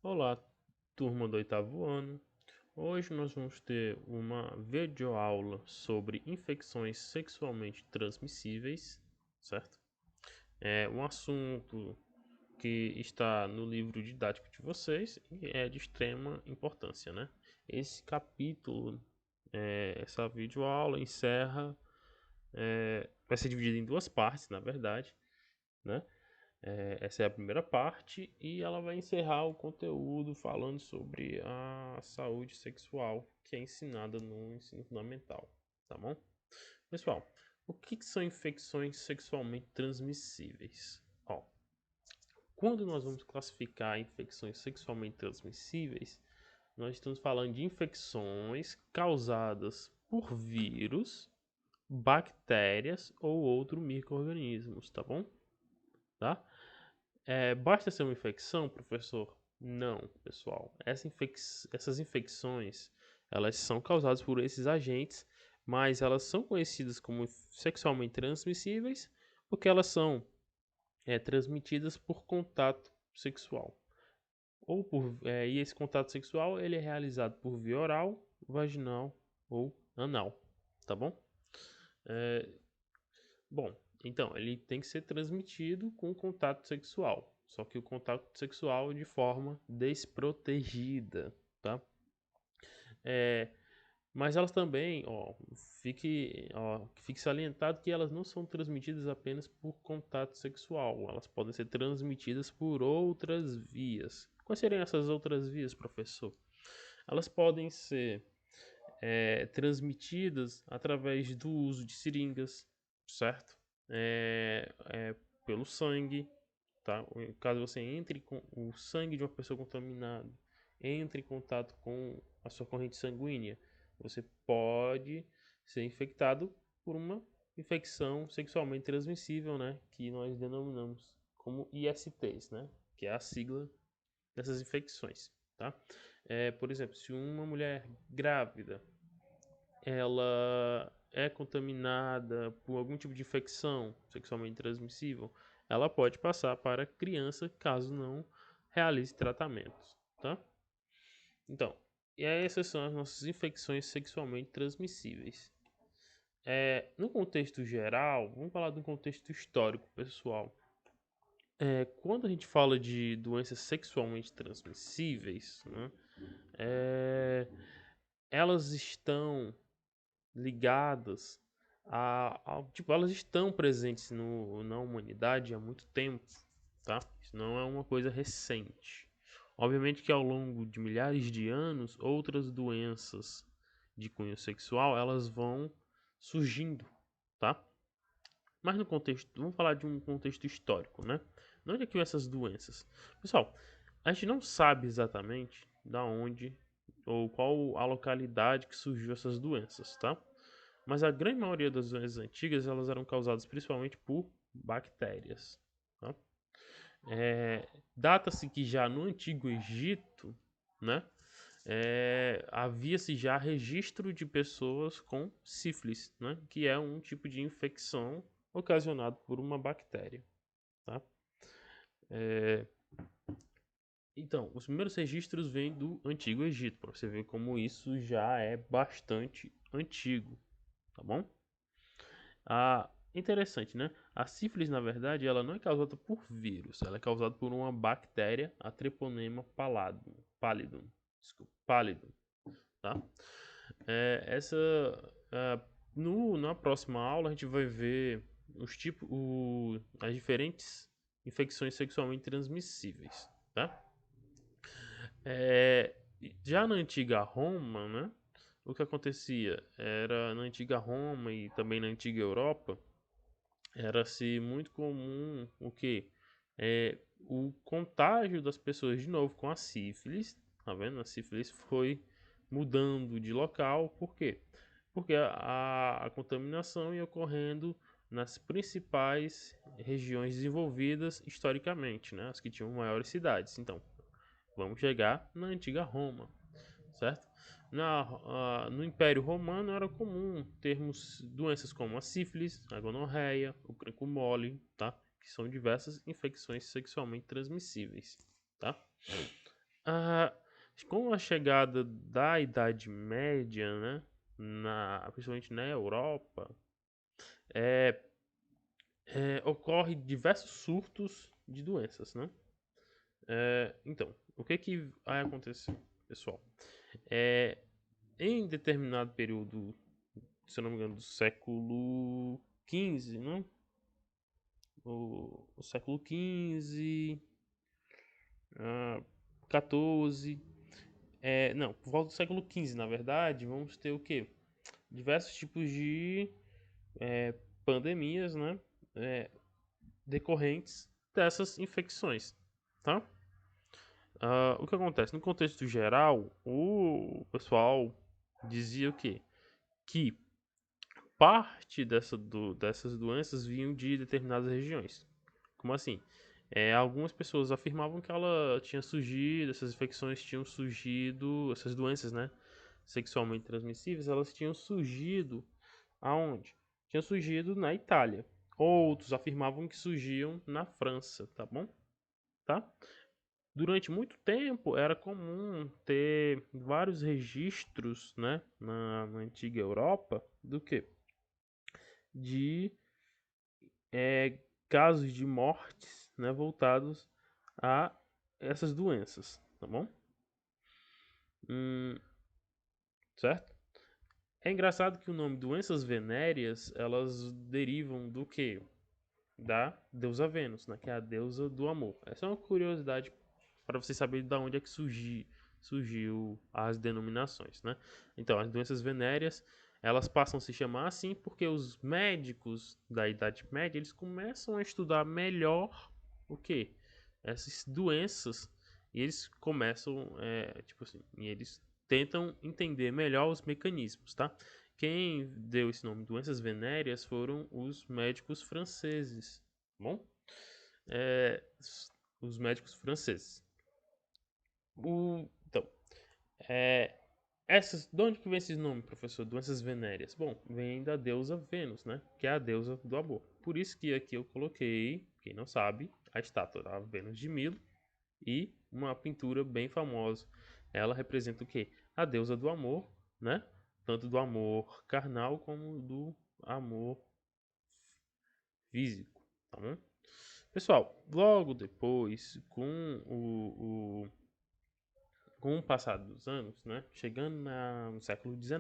Olá, turma do oitavo ano. Hoje nós vamos ter uma videoaula sobre infecções sexualmente transmissíveis, certo? É um assunto que está no livro didático de vocês e é de extrema importância, né? Esse capítulo, essa videoaula encerra, vai ser dividido em duas partes, na verdade, né? Essa é a primeira parte e ela vai encerrar o conteúdo falando sobre a saúde sexual que é ensinada no ensino fundamental, tá bom? Pessoal, o que são infecções sexualmente transmissíveis? Ó, quando nós vamos classificar infecções sexualmente transmissíveis, nós estamos falando de infecções causadas por vírus, bactérias ou outros micro-organismos, tá bom? Tá? Basta ser uma infecção, professor? Não, pessoal. Essas infecções, elas são causadas por esses agentes, mas elas são conhecidas como sexualmente transmissíveis porque elas são transmitidas por contato sexual. E esse contato sexual ele é realizado por via oral, vaginal ou anal, tá bom? É, Bom, então, ele tem que ser transmitido com contato sexual. Só que o contato sexual de forma desprotegida, tá? É, mas elas também, fique salientado que elas não são transmitidas apenas por contato sexual. Elas podem ser transmitidas por outras vias. Quais seriam essas outras vias, professor? Elas podem ser transmitidas através do uso de seringas, certo? Pelo sangue, tá? Caso você entre com o sangue de uma pessoa contaminada, entre em contato com a sua corrente sanguínea, você pode ser infectado por uma infecção sexualmente transmissível, né? Que nós denominamos como ISTs, né? Que é a sigla dessas infecções, tá? Por exemplo, se uma mulher grávida ela é contaminada por algum tipo de infecção sexualmente transmissível, ela pode passar para a criança caso não realize tratamentos, tá? Então, e aí essas são as nossas infecções sexualmente transmissíveis. No contexto geral, vamos falar de um contexto histórico, pessoal. Quando a gente fala de doenças sexualmente transmissíveis, né, elas estão ligadas tipo, elas estão presentes na humanidade há muito tempo, tá? Isso não é uma coisa recente. Obviamente que ao longo de milhares de anos, outras doenças de cunho sexual, elas vão surgindo, tá? Mas no contexto, vamos falar de um contexto histórico, né? De onde é que vem essas doenças? Pessoal, a gente não sabe exatamente da onde ou qual a localidade que surgiu essas doenças, tá? Mas a grande maioria das doenças antigas elas eram causadas principalmente por bactérias. Tá? Data-se que já no Antigo Egito, né, havia-se já registro de pessoas com sífilis, né, que é um tipo de infecção ocasionado por uma bactéria. Tá? Então, os primeiros registros vêm do Antigo Egito, para você ver como isso já é bastante antigo, tá bom? Interessante, né? A sífilis, na verdade, ela não é causada por vírus, ela é causada por uma bactéria, a Treponema pallidum, desculpa, pallidum, tá? É, essa, é, Na próxima aula a gente vai ver as diferentes infecções sexualmente transmissíveis, tá? É, já na antiga Roma, né? O que acontecia era na antiga Roma e também na antiga Europa, era-se muito comum o que? O contágio das pessoas de novo com a sífilis, tá vendo? A sífilis foi mudando de local, por quê? Porque a contaminação ia ocorrendo nas principais regiões desenvolvidas historicamente, né? As que tinham maiores cidades. Então, vamos chegar na antiga Roma, certo? No Império Romano era comum termos doenças como a sífilis, a gonorreia, o cancro mole, tá? Que são diversas infecções sexualmente transmissíveis, tá? Ah, com a chegada da Idade Média, né, principalmente na Europa, é, ocorre diversos surtos de doenças, né? Então, o que vai acontecer, pessoal? Em determinado período, se eu não me engano, do século XV, né? O século XV, ah, 14, não, por volta do século XV, na verdade, vamos ter o quê? Diversos tipos de pandemias, né? Decorrentes dessas infecções, tá? O que acontece? No contexto geral, o pessoal dizia o quê? Que parte dessas doenças vinham de determinadas regiões. Como assim? Algumas pessoas afirmavam que ela tinha surgido, essas infecções tinham surgido, essas doenças, né, sexualmente transmissíveis, elas tinham surgido aonde? Tinham surgido na Itália. Outros afirmavam que surgiam na França, tá bom? Tá? Durante muito tempo era comum ter vários registros, né, na antiga Europa, do que? De casos de mortes, né, voltados a essas doenças, tá bom? Certo? É engraçado que o nome doenças venéreas, elas derivam do que? Da deusa Vênus, né, que é a deusa do amor. Essa é uma curiosidade para você saber de onde é que surgiu as denominações, né? Então, as doenças venéreas, elas passam a se chamar assim porque os médicos da Idade Média, eles começam a estudar melhor o que? Essas doenças, e eles começam, tipo assim, e eles tentam entender melhor os mecanismos, tá? Quem deu esse nome doenças venéreas foram os médicos franceses, tá bom? É, os médicos franceses. Então, é, de onde que vem esse nome, professor? Doenças venéreas. Bom, vem da deusa Vênus, né? Que é a deusa do amor. Por isso que aqui eu coloquei, quem não sabe, a estátua da Vênus de Milo e uma pintura bem famosa. Ela representa o quê? A deusa do amor, né? Tanto do amor carnal como do amor físico, tá bom? Pessoal, logo depois, com o passar dos anos, né, chegando no século XIX,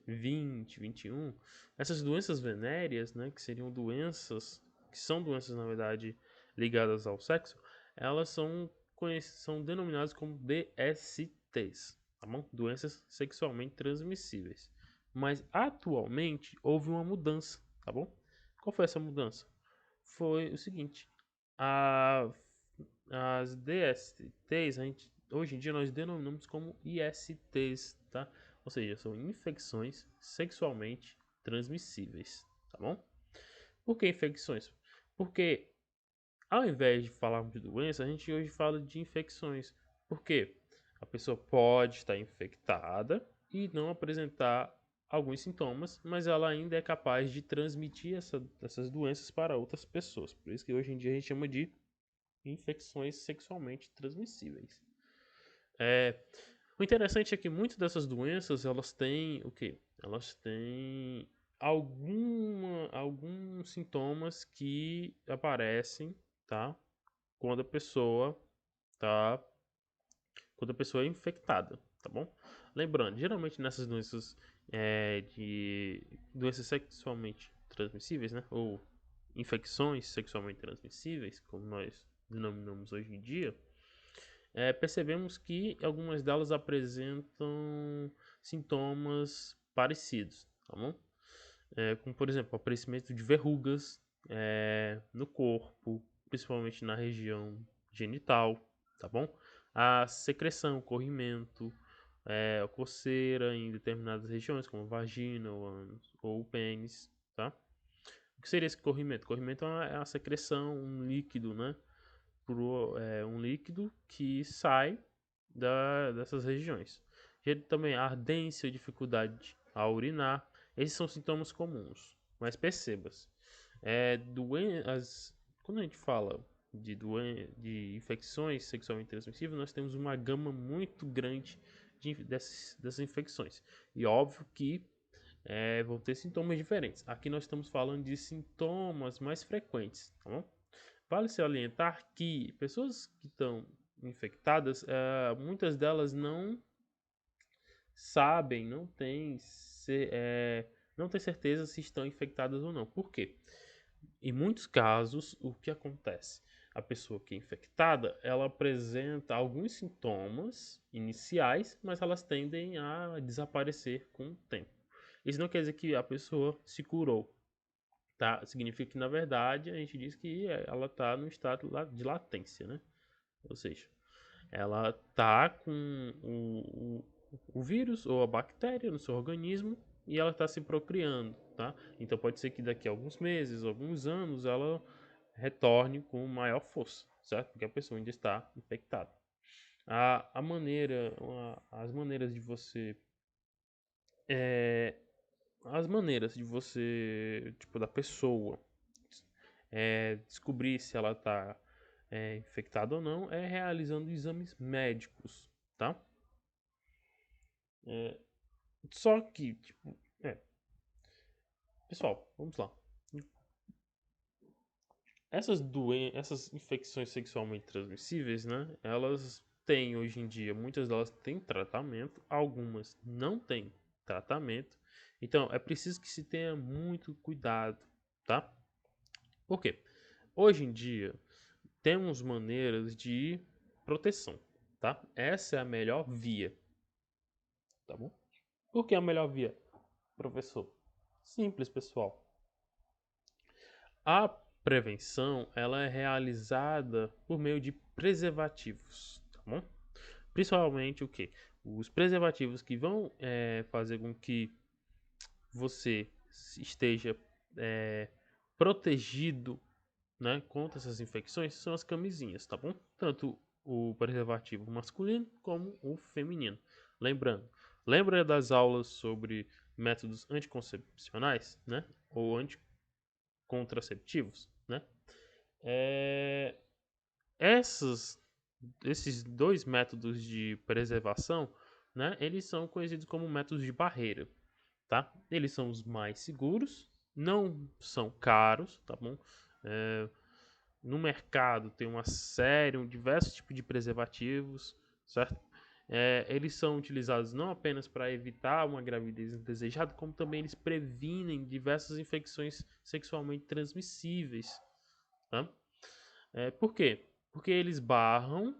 XX, XXI, essas doenças venéreas, né, que seriam doenças, que são doenças, na verdade, ligadas ao sexo, elas são denominadas como DSTs, tá bom? Doenças sexualmente transmissíveis. Mas, atualmente, houve uma mudança, tá bom? Qual foi essa mudança? Foi o seguinte, a as DSTs, hoje em dia nós denominamos como ISTs, tá? Ou seja, são infecções sexualmente transmissíveis, tá bom? Por que infecções? Porque ao invés de falarmos de doença, a gente hoje fala de infecções. Por quê? A pessoa pode estar infectada e não apresentar alguns sintomas, mas ela ainda é capaz de transmitir essas doenças para outras pessoas. Por isso que hoje em dia a gente chama de infecções sexualmente transmissíveis. O interessante é que muitas dessas doenças elas têm o quê? Elas têm alguns sintomas que aparecem, tá? Quando a pessoa tá, quando a pessoa é infectada, tá bom? Lembrando, geralmente nessas doenças de doenças sexualmente transmissíveis, né? Ou infecções sexualmente transmissíveis, como nós denominamos hoje em dia, percebemos que algumas delas apresentam sintomas parecidos, tá bom? Como, por exemplo, o aparecimento de verrugas no corpo, principalmente na região genital, tá bom? A secreção, corrimento, coceira em determinadas regiões, como vagina ou ânus, ou pênis, tá? O que seria esse corrimento? Corrimento é a secreção, um líquido, né? Um líquido que sai dessas regiões. Também a ardência, dificuldade a urinar, esses são sintomas comuns. Mas perceba-se, quando a gente fala de infecções sexualmente transmissíveis, nós temos uma gama muito grande dessas infecções. E óbvio que vão ter sintomas diferentes. Aqui nós estamos falando de sintomas mais frequentes, tá bom? Vale salientar que pessoas que estão infectadas, muitas delas não sabem, não têm certeza se estão infectadas ou não. Por quê? Em muitos casos, o que acontece? A pessoa que é infectada, ela apresenta alguns sintomas iniciais, mas elas tendem a desaparecer com o tempo. Isso não quer dizer que a pessoa se curou, tá? Significa que, na verdade, a gente diz que ela está no estado de latência, né? Ou seja, ela está com o vírus ou a bactéria no seu organismo e ela está se procriando, tá? Então pode ser que daqui a alguns meses, alguns anos, ela retorne com maior força, certo? Porque a pessoa ainda está infectada. As maneiras de você, tipo, da pessoa, descobrir se ela está infectada ou não, é realizando exames médicos, tá? Só que, tipo, pessoal, vamos lá. Essas infecções sexualmente transmissíveis, né? Elas têm hoje em dia, muitas delas têm tratamento, algumas não têm tratamento. Então, é preciso que se tenha muito cuidado, tá? Por quê? Hoje em dia, temos maneiras de proteção, tá? Essa é a melhor via, tá bom? Por que a melhor via, professor? Simples, pessoal. A prevenção, ela é realizada por meio de preservativos, tá bom? Principalmente o que? Os preservativos que vão fazer com que você esteja protegido, né, contra essas infecções são as camisinhas, tá bom? Tanto o preservativo masculino como o feminino. Lembrando, lembra das aulas sobre métodos anticoncepcionais, né? Ou anticontraceptivos, né? É, esses dois métodos de preservação, né? Eles são conhecidos como métodos de barreira, tá? Eles são os mais seguros, não são caros, tá bom? É, no mercado tem diversos tipos de preservativos, certo? Eles são utilizados não apenas para evitar uma gravidez indesejada, como também eles previnem diversas infecções sexualmente transmissíveis, tá? Por quê? Porque eles barram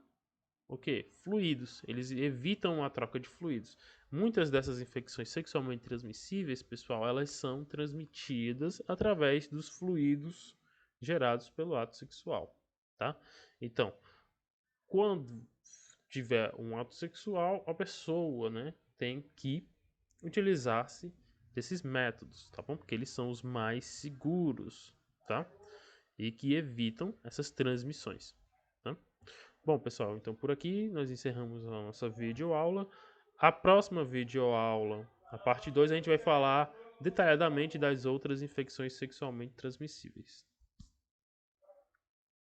o quê? Fluidos. Eles evitam a troca de fluidos. Muitas dessas infecções sexualmente transmissíveis, pessoal, elas são transmitidas através dos fluidos gerados pelo ato sexual, tá? Então, quando tiver um ato sexual, a pessoa, né, tem que utilizar-se desses métodos, tá bom? Porque eles são os mais seguros, tá? E que evitam essas transmissões, tá? Bom, pessoal, então por aqui nós encerramos a nossa videoaula. A próxima videoaula, a parte 2, a gente vai falar detalhadamente das outras infecções sexualmente transmissíveis.